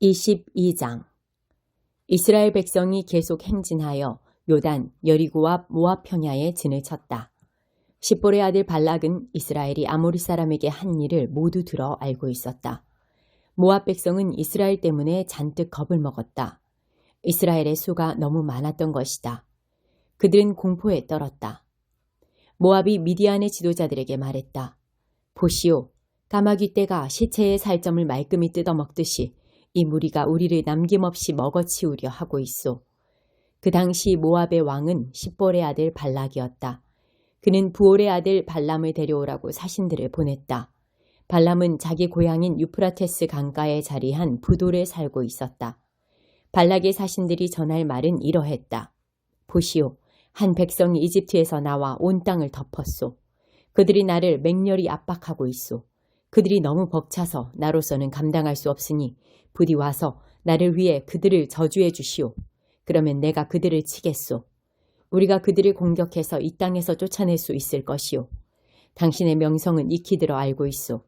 22장 이스라엘 백성이 계속 행진하여 요단, 여리고 앞 모압 평야에 진을 쳤다. 십볼의 아들 발락은 이스라엘이 아모리 사람에게 한 일을 모두 들어 알고 있었다. 모압 백성은 이스라엘 때문에 잔뜩 겁을 먹었다. 이스라엘의 수가 너무 많았던 것이다. 그들은 공포에 떨었다. 모압이 미디안의 지도자들에게 말했다. 보시오, 까마귀 떼가 시체의 살점을 말끔히 뜯어먹듯이 이 무리가 우리를 남김없이 먹어치우려 하고 있소. 그 당시 모압의 왕은 십볼의 아들 발락이었다. 그는 부올의 아들 발람을 데려오라고 사신들을 보냈다. 발람은 자기 고향인 유프라테스 강가에 자리한 부돌에 살고 있었다. 발락의 사신들이 전할 말은 이러했다. 보시오, 한 백성이 이집트에서 나와 온 땅을 덮었소. 그들이 나를 맹렬히 압박하고 있소. 그들이 너무 벅차서 나로서는 감당할 수 없으니 부디 와서 나를 위해 그들을 저주해 주시오. 그러면 내가 그들을 치겠소. 우리가 그들을 공격해서 이 땅에서 쫓아낼 수 있을 것이오. 당신의 명성은 익히 들어 알고 있소.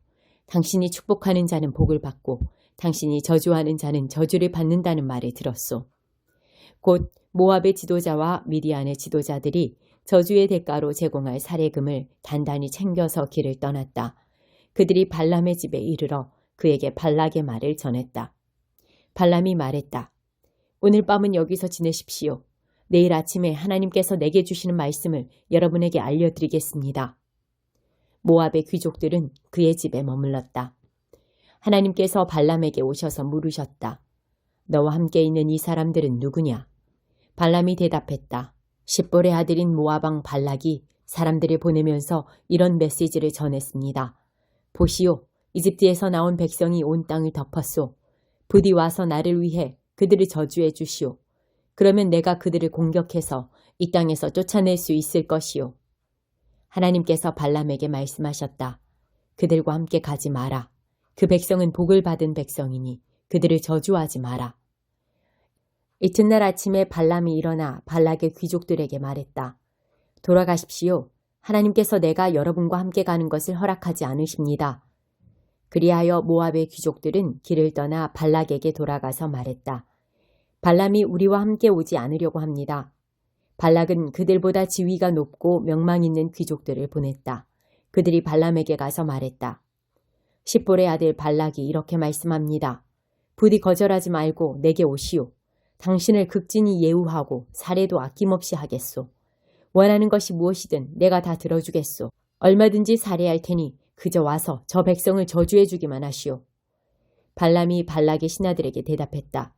당신이 축복하는 자는 복을 받고 당신이 저주하는 자는 저주를 받는다는 말을 들었소. 곧 모압의 지도자와 미디안의 지도자들이 저주의 대가로 제공할 사례금을 단단히 챙겨서 길을 떠났다. 그들이 발람의 집에 이르러 그에게 발락의 말을 전했다. 발람이 말했다. 오늘 밤은 여기서 지내십시오. 내일 아침에 하나님께서 내게 주시는 말씀을 여러분에게 알려드리겠습니다. 모압의 귀족들은 그의 집에 머물렀다. 하나님께서 발람에게 오셔서 물으셨다. 너와 함께 있는 이 사람들은 누구냐? 발람이 대답했다. 십볼의 아들인 모압 왕 발락이 사람들을 보내면서 이런 메시지를 전했습니다. 보시오, 이집트에서 나온 백성이 온 땅을 덮었소. 부디 와서 나를 위해 그들을 저주해 주시오. 그러면 내가 그들을 공격해서 이 땅에서 쫓아낼 수 있을 것이오. 하나님께서 발람에게 말씀하셨다. 그들과 함께 가지 마라. 그 백성은 복을 받은 백성이니 그들을 저주하지 마라. 이튿날 아침에 발람이 일어나 발락의 귀족들에게 말했다. 돌아가십시오. 하나님께서 내가 여러분과 함께 가는 것을 허락하지 않으십니다. 그리하여 모압의 귀족들은 길을 떠나 발락에게 돌아가서 말했다. 발람이 우리와 함께 오지 않으려고 합니다. 발락은 그들보다 지위가 높고 명망 있는 귀족들을 보냈다. 그들이 발람에게 가서 말했다. 십볼의 아들 발락이 이렇게 말씀합니다. 부디 거절하지 말고 내게 오시오. 당신을 극진히 예우하고 사례도 아낌없이 하겠소. 원하는 것이 무엇이든 내가 다 들어주겠소. 얼마든지 살해할 테니 그저 와서 저 백성을 저주해 주기만 하시오. 발람이 발락의 신하들에게 대답했다.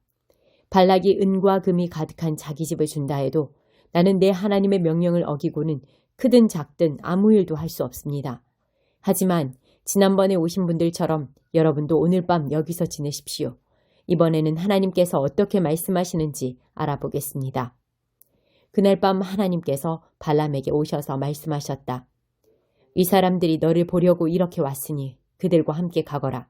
발락이 은과 금이 가득한 자기 집을 준다 해도 나는 내 하나님의 명령을 어기고는 크든 작든 아무 일도 할 수 없습니다. 하지만 지난번에 오신 분들처럼 여러분도 오늘 밤 여기서 지내십시오. 이번에는 하나님께서 어떻게 말씀하시는지 알아보겠습니다. 그날 밤 하나님께서 발람에게 오셔서 말씀하셨다. 이 사람들이 너를 보려고 이렇게 왔으니 그들과 함께 가거라.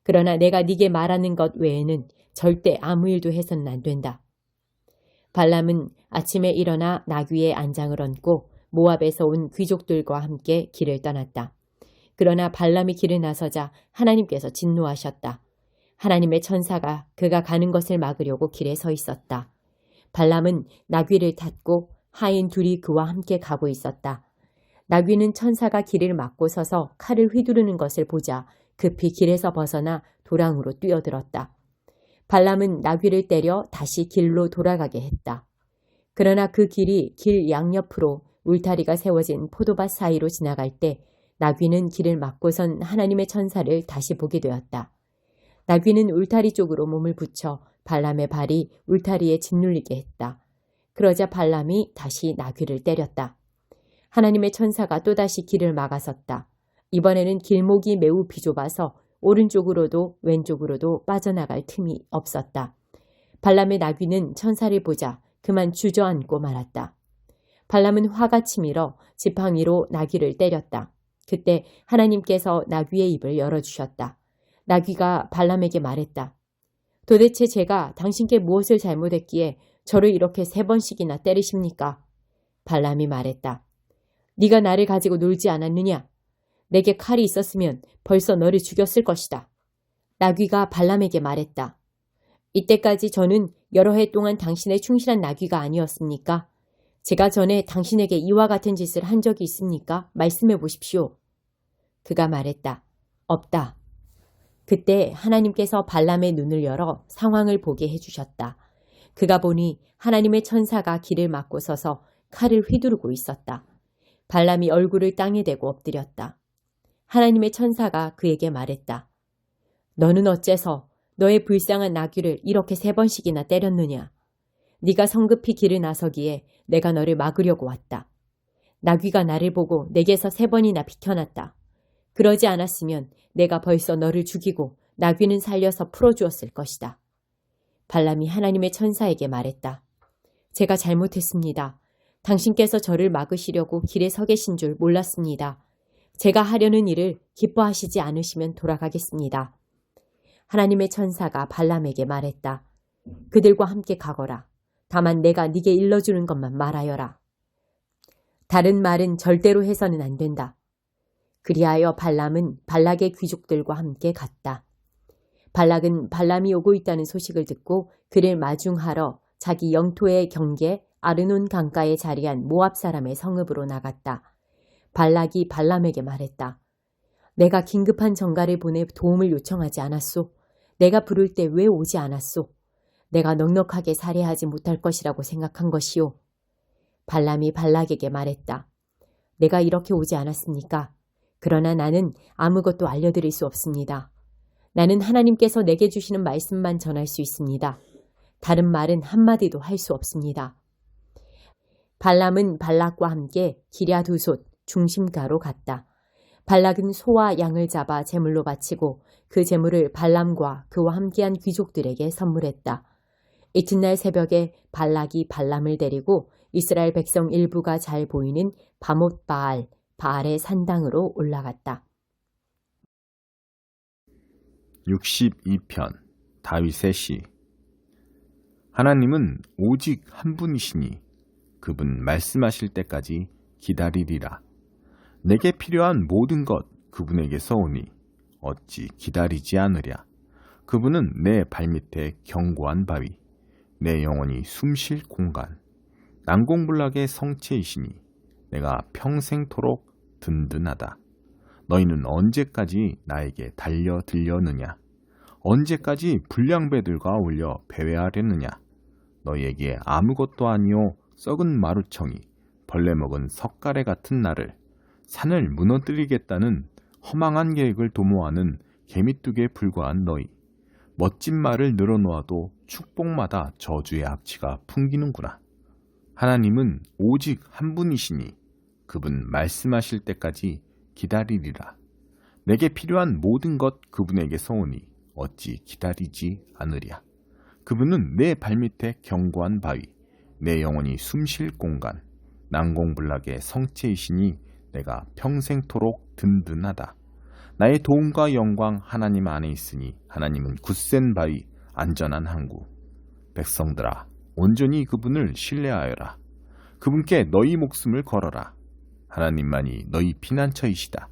그러나 내가 네게 말하는 것 외에는 절대 아무 일도 해서는 안 된다. 발람은 아침에 일어나 나귀의 안장을 얹고 모압에서 온 귀족들과 함께 길을 떠났다. 그러나 발람이 길을 나서자 하나님께서 진노하셨다. 하나님의 천사가 그가 가는 것을 막으려고 길에 서 있었다. 발람은 나귀를 탔고 하인 둘이 그와 함께 가고 있었다. 나귀는 천사가 길을 막고 서서 칼을 휘두르는 것을 보자 급히 길에서 벗어나 도랑으로 뛰어들었다. 발람은 나귀를 때려 다시 길로 돌아가게 했다. 그러나 그 길이 길 양옆으로 울타리가 세워진 포도밭 사이로 지나갈 때 나귀는 길을 막고선 하나님의 천사를 다시 보게 되었다. 나귀는 울타리 쪽으로 몸을 붙여 발람의 발이 울타리에 짓눌리게 했다. 그러자 발람이 다시 나귀를 때렸다. 하나님의 천사가 또다시 길을 막아섰다. 이번에는 길목이 매우 비좁아서 오른쪽으로도 왼쪽으로도 빠져나갈 틈이 없었다. 발람의 나귀는 천사를 보자 그만 주저앉고 말았다. 발람은 화가 치밀어 지팡이로 나귀를 때렸다. 그때 하나님께서 나귀의 입을 열어주셨다. 나귀가 발람에게 말했다. 도대체 제가 당신께 무엇을 잘못했기에 저를 이렇게 3번씩이나 때리십니까? 발람이 말했다. 네가 나를 가지고 놀지 않았느냐? 내게 칼이 있었으면 벌써 너를 죽였을 것이다. 나귀가 발람에게 말했다. 이때까지 저는 여러 해 동안 당신의 충실한 나귀가 아니었습니까? 제가 전에 당신에게 이와 같은 짓을 한 적이 있습니까? 말씀해 보십시오. 그가 말했다. 없다. 그때 하나님께서 발람의 눈을 열어 상황을 보게 해주셨다. 그가 보니 하나님의 천사가 길을 막고 서서 칼을 휘두르고 있었다. 발람이 얼굴을 땅에 대고 엎드렸다. 하나님의 천사가 그에게 말했다. 너는 어째서 너의 불쌍한 나귀를 이렇게 3번씩이나 때렸느냐? 네가 성급히 길을 나서기에 내가 너를 막으려고 왔다. 나귀가 나를 보고 내게서 3번이나 비켜났다. 그러지 않았으면 내가 벌써 너를 죽이고 나귀는 살려서 풀어주었을 것이다. 발람이 하나님의 천사에게 말했다. 제가 잘못했습니다. 당신께서 저를 막으시려고 길에 서 계신 줄 몰랐습니다. 제가 하려는 일을 기뻐하시지 않으시면 돌아가겠습니다. 하나님의 천사가 발람에게 말했다. 그들과 함께 가거라. 다만 내가 네게 일러주는 것만 말하여라. 다른 말은 절대로 해서는 안 된다. 그리하여 발람은 발락의 귀족들과 함께 갔다. 발락은 발람이 오고 있다는 소식을 듣고 그를 마중하러 자기 영토의 경계 아르논 강가에 자리한 모압 사람의 성읍으로 나갔다. 발락이 발람에게 말했다. 내가 긴급한 전가를 보내 도움을 요청하지 않았소. 내가 부를 때 왜 오지 않았소. 내가 넉넉하게 살해하지 못할 것이라고 생각한 것이오. 발람이 발락에게 말했다. 내가 이렇게 오지 않았습니까? 그러나 나는 아무것도 알려드릴 수 없습니다. 나는 하나님께서 내게 주시는 말씀만 전할 수 있습니다. 다른 말은 한마디도 할 수 없습니다. 발람은 발락과 함께 기랴두솥 중심가로 갔다. 발락은 소와 양을 잡아 제물로 바치고 그 제물을 발람과 그와 함께한 귀족들에게 선물했다. 이튿날 새벽에 발락이 발람을 데리고 이스라엘 백성 일부가 잘 보이는 바못 바알의 산당으로 올라갔다. 62편 다윗의 시. 하나님은 오직 한 분이시니 그분 말씀하실 때까지 기다리리라. 내게 필요한 모든 것 그분에게서 오니 어찌 기다리지 않으랴. 그분은 내 발밑에 견고한 바위, 내 영혼이 숨쉴 공간, 난공불락의 성체이시니 내가 평생토록 든든하다. 너희는 언제까지 나에게 달려들려느냐? 언제까지 불량배들과 올려 배회하려느냐? 너희에게 아무것도 아니요 썩은 마루청이 벌레 먹은 석가래 같은 나를 산을 무너뜨리겠다는 허망한 계획을 도모하는 개미뚝에 불과한 너희. 멋진 말을 늘어놓아도 축복마다 저주의 악취가 풍기는구나. 하나님은 오직 한 분이시니 그분 말씀하실 때까지 기다리리라. 내게 필요한 모든 것 그분에게서 오니 어찌 기다리지 않으랴. 그분은 내 발밑에 견고한 바위, 내 영혼이 숨쉴 공간, 난공불락의 성체이시니 내가 평생토록 든든하다. 나의 도움과 영광 하나님 안에 있으니 하나님은 굳센 바위, 안전한 항구. 백성들아, 온전히 그분을 신뢰하여라. 그분께 너희 목숨을 걸어라. 하나님만이 너희 피난처이시다.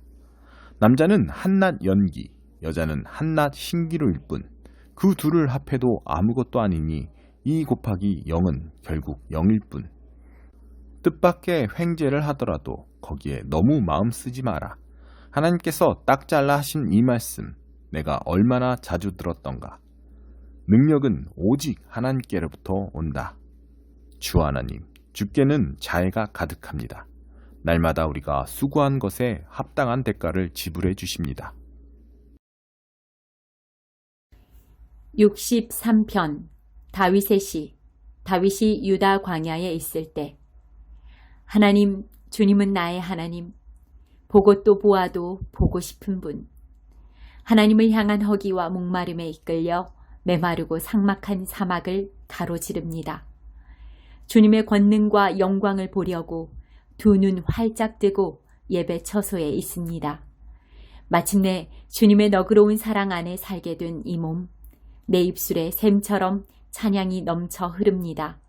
남자는 한낱 연기, 여자는 한낱 신기루일 뿐. 그 둘을 합해도 아무것도 아니니 2 곱하기 0은 결국 0일 뿐. 뜻밖의 횡재를 하더라도 거기에 너무 마음 쓰지 마라. 하나님께서 딱 잘라 하신 이 말씀, 내가 얼마나 자주 들었던가. 능력은 오직 하나님께로부터 온다. 주 하나님, 주께는 자애가 가득합니다. 날마다 우리가 수고한 것에 합당한 대가를 지불해 주십니다. 63편 다윗의 시. 다윗이 유다 광야에 있을 때. 하나님, 주님은 나의 하나님. 보고 또 보아도 보고 싶은 분. 하나님을 향한 허기와 목마름에 이끌려 메마르고 삭막한 사막을 가로지릅니다. 주님의 권능과 영광을 보려고 두 눈 활짝 뜨고 예배 처소에 있습니다. 마침내 주님의 너그러운 사랑 안에 살게 된 이 몸, 내 입술에 샘처럼 찬양이 넘쳐 흐릅니다.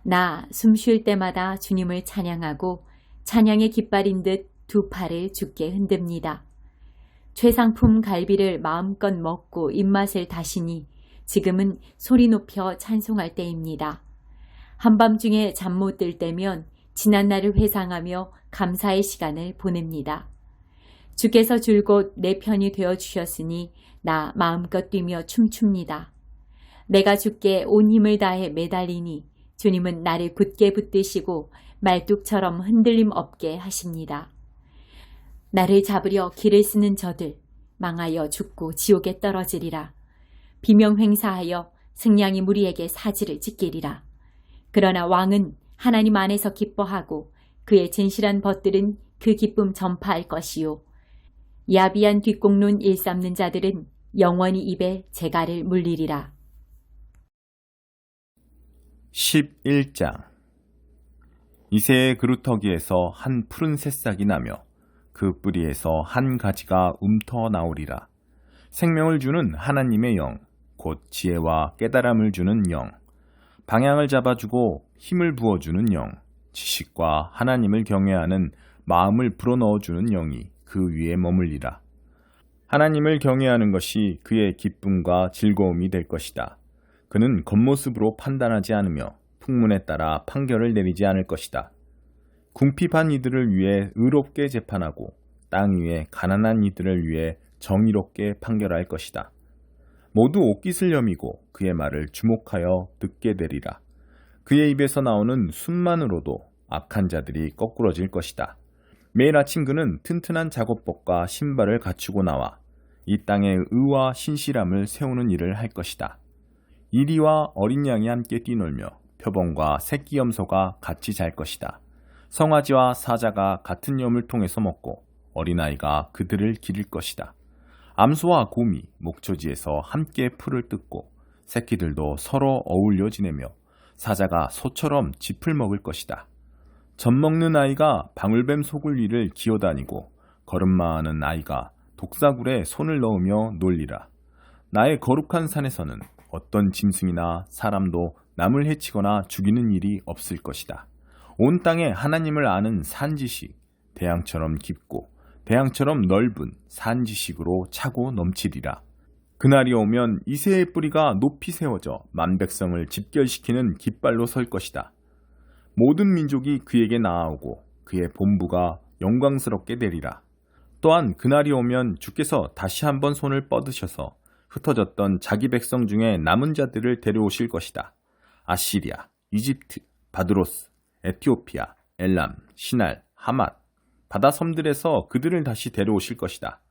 나 숨 쉴 때마다 주님을 찬양하고 찬양의 깃발인 듯 두 팔을 주께 흔듭니다. 최상품 갈비를 마음껏 먹고 입맛을 다시니 지금은 소리 높여 찬송할 때입니다. 한밤중에 잠 못 들 때면 지난날을 회상하며 감사의 시간을 보냅니다. 주께서 줄곧 내 편이 되어 주셨으니 나 마음껏 뛰며 춤춥니다. 내가 주께 온 힘을 다해 매달리니 주님은 나를 굳게 붙드시고 말뚝처럼 흔들림 없게 하십니다. 나를 잡으려 길을 쓰는 저들 망하여 죽고 지옥에 떨어지리라. 비명 횡사하여 승냥이 무리에게 사지를 찢기리라. 그러나 왕은 하나님 안에서 기뻐하고 그의 진실한 벗들은 그 기쁨 전파할 것이요. 야비한 뒷공론 일삼는 자들은 영원히 입에 재갈을 물리리라. 11장 이새의 그루터기에서 한 푸른 새싹이 나며 그 뿌리에서 한 가지가 움터 나오리라. 생명을 주는 하나님의 영, 곧 지혜와 깨달음을 주는 영, 방향을 잡아주고 힘을 부어주는 영, 지식과 하나님을 경외하는 마음을 불어넣어주는 영이 그 위에 머물리라. 하나님을 경외하는 것이 그의 기쁨과 즐거움이 될 것이다. 그는 겉모습으로 판단하지 않으며 풍문에 따라 판결을 내리지 않을 것이다. 궁핍한 이들을 위해 의롭게 재판하고 땅 위에 가난한 이들을 위해 정의롭게 판결할 것이다. 모두 옷깃을 여미고 그의 말을 주목하여 듣게 되리라. 그의 입에서 나오는 숨만으로도 악한 자들이 거꾸러질 것이다. 매일 아침 그는 튼튼한 작업복과 신발을 갖추고 나와 이 땅에 의와 신실함을 세우는 일을 할 것이다. 이리와 어린 양이 함께 뛰놀며 표범과 새끼 염소가 같이 잘 것이다. 성아지와 사자가 같은 염을 통해서 먹고 어린아이가 그들을 기를 것이다. 암소와 곰이 목초지에서 함께 풀을 뜯고 새끼들도 서로 어울려 지내며 사자가 소처럼 짚을 먹을 것이다. 젖 먹는 아이가 방울뱀 소굴 위를 기어다니고 걸음마하는 아이가 독사굴에 손을 넣으며 놀리라. 나의 거룩한 산에서는 어떤 짐승이나 사람도 남을 해치거나 죽이는 일이 없을 것이다. 온 땅에 하나님을 아는 산지식, 대양처럼 깊고 대양처럼 넓은 산지식으로 차고 넘치리라. 그날이 오면 이새의 뿌리가 높이 세워져 만백성을 집결시키는 깃발로 설 것이다. 모든 민족이 그에게 나아오고 그의 본부가 영광스럽게 되리라. 또한 그날이 오면 주께서 다시 한번 손을 뻗으셔서 흩어졌던 자기 백성 중에 남은 자들을 데려오실 것이다. 아시리아, 이집트, 바드로스, 에티오피아, 엘람, 시날, 하맛, 바다 섬들에서 그들을 다시 데려오실 것이다.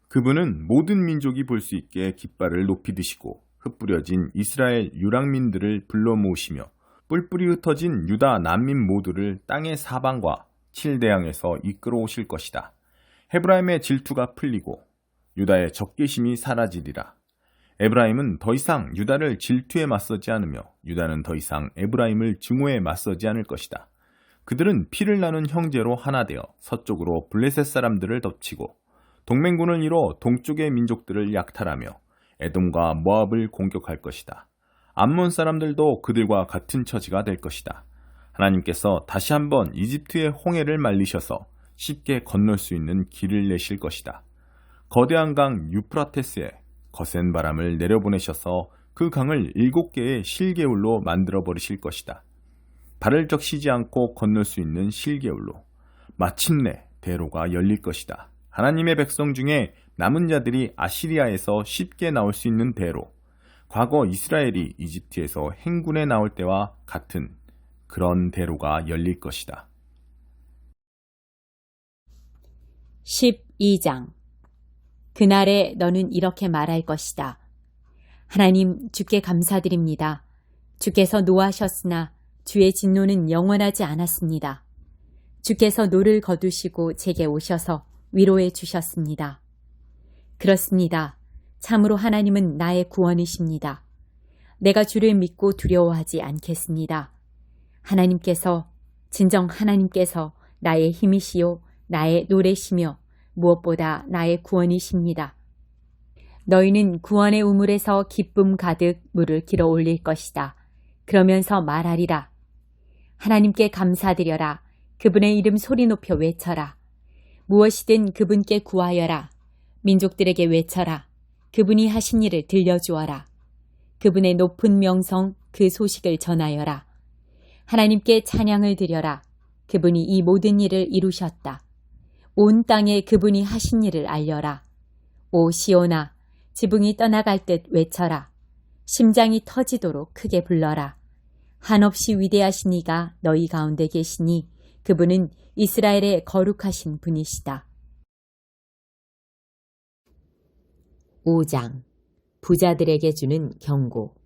그분은 모든 민족이 볼 수 있게 깃발을 높이 드시고 흩뿌려진 이스라엘 유랑민들을 불러 모으시며 뿔뿔이 흩어진 유다 난민 모두를 땅의 사방과 칠대양에서 이끌어 오실 것이다. 헤브라임의 질투가 풀리고 유다의 적개심이 사라지리라. 에브라임은 더 이상 유다를 질투에 맞서지 않으며 유다는 더 이상 에브라임을 증오에 맞서지 않을 것이다. 그들은 피를 나눈 형제로 하나 되어 서쪽으로 블레셋 사람들을 덮치고 동맹군을 이뤄 동쪽의 민족들을 약탈하며 에돔과 모압을 공격할 것이다. 암몬 사람들도 그들과 같은 처지가 될 것이다. 하나님께서 다시 한번 이집트의 홍해를 말리셔서 쉽게 건널 수 있는 길을 내실 것이다. 거대한 강 유프라테스에 거센 바람을 내려보내셔서 그 강을 7개의 실개울로 만들어버리실 것이다. 발을 적시지 않고 건널 수 있는 실개울로 마침내 대로가 열릴 것이다. 하나님의 백성 중에 남은 자들이 아시리아에서 쉽게 나올 수 있는 대로, 과거 이스라엘이 이집트에서 행군에 나올 때와 같은 그런 대로가 열릴 것이다. 12장 그날에 너는 이렇게 말할 것이다. 하나님 주께 감사드립니다. 주께서 노하셨으나 주의 진노는 영원하지 않았습니다. 주께서 노를 거두시고 제게 오셔서 위로해 주셨습니다. 그렇습니다. 참으로 하나님은 나의 구원이십니다. 내가 주를 믿고 두려워하지 않겠습니다. 진정 하나님께서 나의 힘이시요 나의 노래시며 무엇보다 나의 구원이십니다. 너희는 구원의 우물에서 기쁨 가득 물을 길어 올릴 것이다. 그러면서 말하리라. 하나님께 감사드려라. 그분의 이름 소리 높여 외쳐라. 무엇이든 그분께 구하여라. 민족들에게 외쳐라. 그분이 하신 일을 들려주어라. 그분의 높은 명성, 그 소식을 전하여라. 하나님께 찬양을 드려라. 그분이 이 모든 일을 이루셨다. 온 땅에 그분이 하신 일을 알려라. 오 시온아, 지붕이 떠나갈 듯 외쳐라. 심장이 터지도록 크게 불러라. 한없이 위대하신 이가 너희 가운데 계시니 그분은 이스라엘의 거룩하신 분이시다. 5장 부자들에게 주는 경고.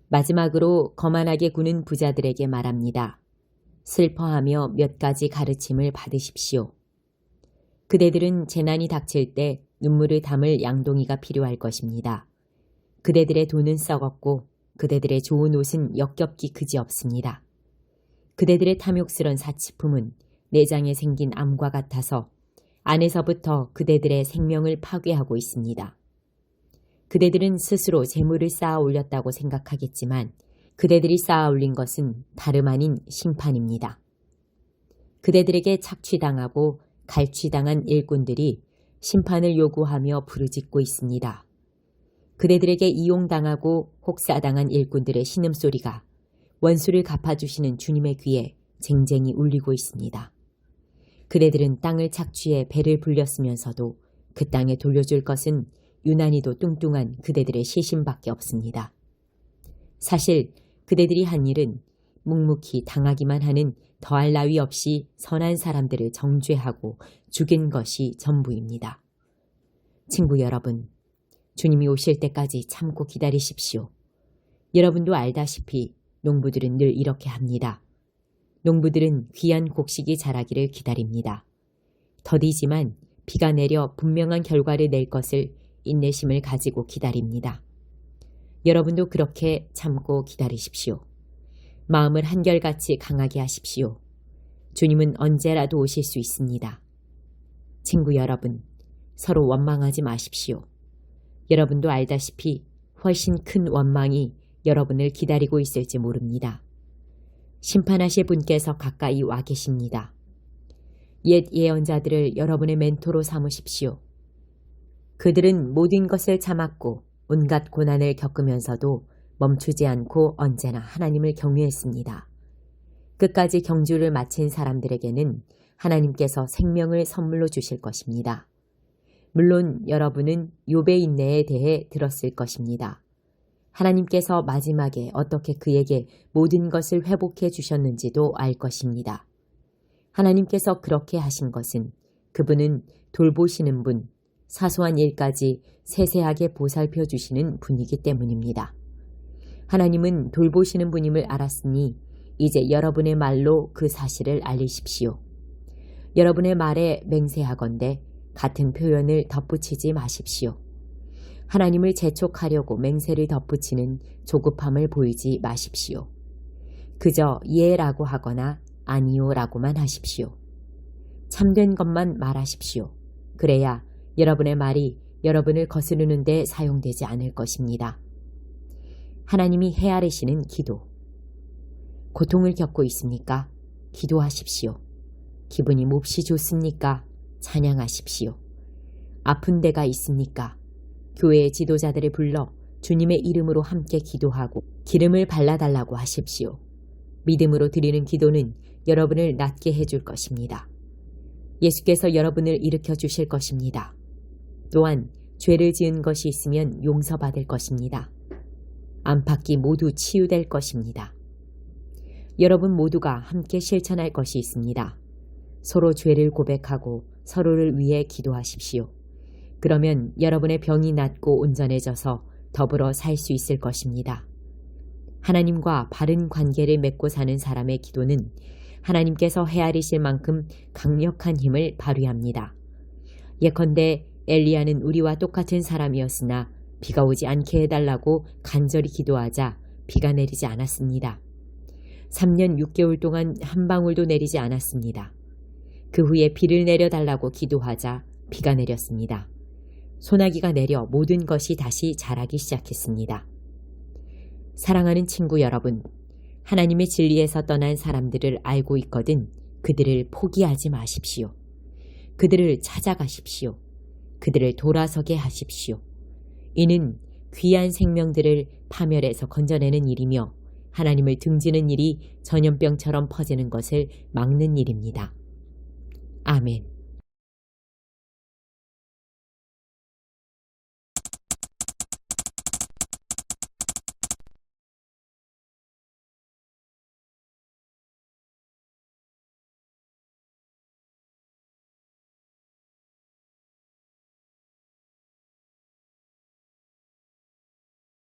마지막으로 거만하게 구는 부자들에게 말합니다. 슬퍼하며 몇 가지 가르침을 받으십시오. 그대들은 재난이 닥칠 때 눈물을 담을 양동이가 필요할 것입니다. 그대들의 돈은 썩었고 그대들의 좋은 옷은 역겹기 그지없습니다. 그대들의 탐욕스런 사치품은 내장에 생긴 암과 같아서 안에서부터 그대들의 생명을 파괴하고 있습니다. 그대들은 스스로 재물을 쌓아 올렸다고 생각하겠지만 그대들이 쌓아 올린 것은 다름 아닌 심판입니다. 그대들에게 착취당하고 갈취당한 일꾼들이 심판을 요구하며 부르짖고 있습니다. 그대들에게 이용당하고 혹사당한 일꾼들의 신음소리가 원수를 갚아주시는 주님의 귀에 쟁쟁이 울리고 있습니다. 그대들은 땅을 착취해 배를 불렸으면서도 그 땅에 돌려줄 것은 유난히도 뚱뚱한 그대들의 시신밖에 없습니다. 사실 그대들이 한 일은 묵묵히 당하기만 하는 더할 나위 없이 선한 사람들을 정죄하고 죽인 것이 전부입니다. 친구 여러분, 주님이 오실 때까지 참고 기다리십시오. 여러분도 알다시피 농부들은 늘 이렇게 합니다. 농부들은 귀한 곡식이 자라기를 기다립니다. 더디지만 비가 내려 분명한 결과를 낼 것을 인내심을 가지고 기다립니다. 여러분도 그렇게 참고 기다리십시오. 마음을 한결같이 강하게 하십시오. 주님은 언제라도 오실 수 있습니다. 친구 여러분, 서로 원망하지 마십시오. 여러분도 알다시피 훨씬 큰 원망이 여러분을 기다리고 있을지 모릅니다. 심판하실 분께서 가까이 와 계십니다. 옛 예언자들을 여러분의 멘토로 삼으십시오. 그들은 모든 것을 참았고 온갖 고난을 겪으면서도 멈추지 않고 언제나 하나님을 경외했습니다. 끝까지 경주를 마친 사람들에게는 하나님께서 생명을 선물로 주실 것입니다. 물론 여러분은 욥의 인내에 대해 들었을 것입니다. 하나님께서 마지막에 어떻게 그에게 모든 것을 회복해 주셨는지도 알 것입니다. 하나님께서 그렇게 하신 것은 그분은 돌보시는 분, 사소한 일까지 세세하게 보살펴 주시는 분이기 때문입니다. 하나님은 돌보시는 분임을 알았으니 이제 여러분의 말로 그 사실을 알리십시오. 여러분의 말에 맹세하건대 같은 표현을 덧붙이지 마십시오. 하나님을 재촉하려고 맹세를 덧붙이는 조급함을 보이지 마십시오. 그저 예라고 하거나 아니요라고만 하십시오. 참된 것만 말하십시오. 그래야 여러분의 말이 여러분을 거스르는 데 사용되지 않을 것입니다. 하나님이 헤아리시는 기도. 고통을 겪고 있습니까? 기도하십시오. 기분이 몹시 좋습니까? 찬양하십시오. 아픈 데가 있습니까? 교회의 지도자들을 불러 주님의 이름으로 함께 기도하고 기름을 발라달라고 하십시오. 믿음으로 드리는 기도는 여러분을 낫게 해줄 것입니다. 예수께서 여러분을 일으켜 주실 것입니다. 또한 죄를 지은 것이 있으면 용서받을 것입니다. 안팎이 모두 치유될 것입니다. 여러분 모두가 함께 실천할 것이 있습니다. 서로 죄를 고백하고 서로를 위해 기도하십시오. 그러면 여러분의 병이 낫고 온전해져서 더불어 살 수 있을 것입니다. 하나님과 바른 관계를 맺고 사는 사람의 기도는 하나님께서 헤아리실 만큼 강력한 힘을 발휘합니다. 예컨대 엘리야는 우리와 똑같은 사람이었으나 비가 오지 않게 해달라고 간절히 기도하자 비가 내리지 않았습니다. 3년 6개월 동안 한 방울도 내리지 않았습니다. 그 후에 비를 내려달라고 기도하자 비가 내렸습니다. 소나기가 내려 모든 것이 다시 자라기 시작했습니다. 사랑하는 친구 여러분, 하나님의 진리에서 떠난 사람들을 알고 있거든 그들을 포기하지 마십시오. 그들을 찾아가십시오. 그들을 돌아서게 하십시오. 이는 귀한 생명들을 파멸해서 건져내는 일이며 하나님을 등지는 일이 전염병처럼 퍼지는 것을 막는 일입니다. 아멘.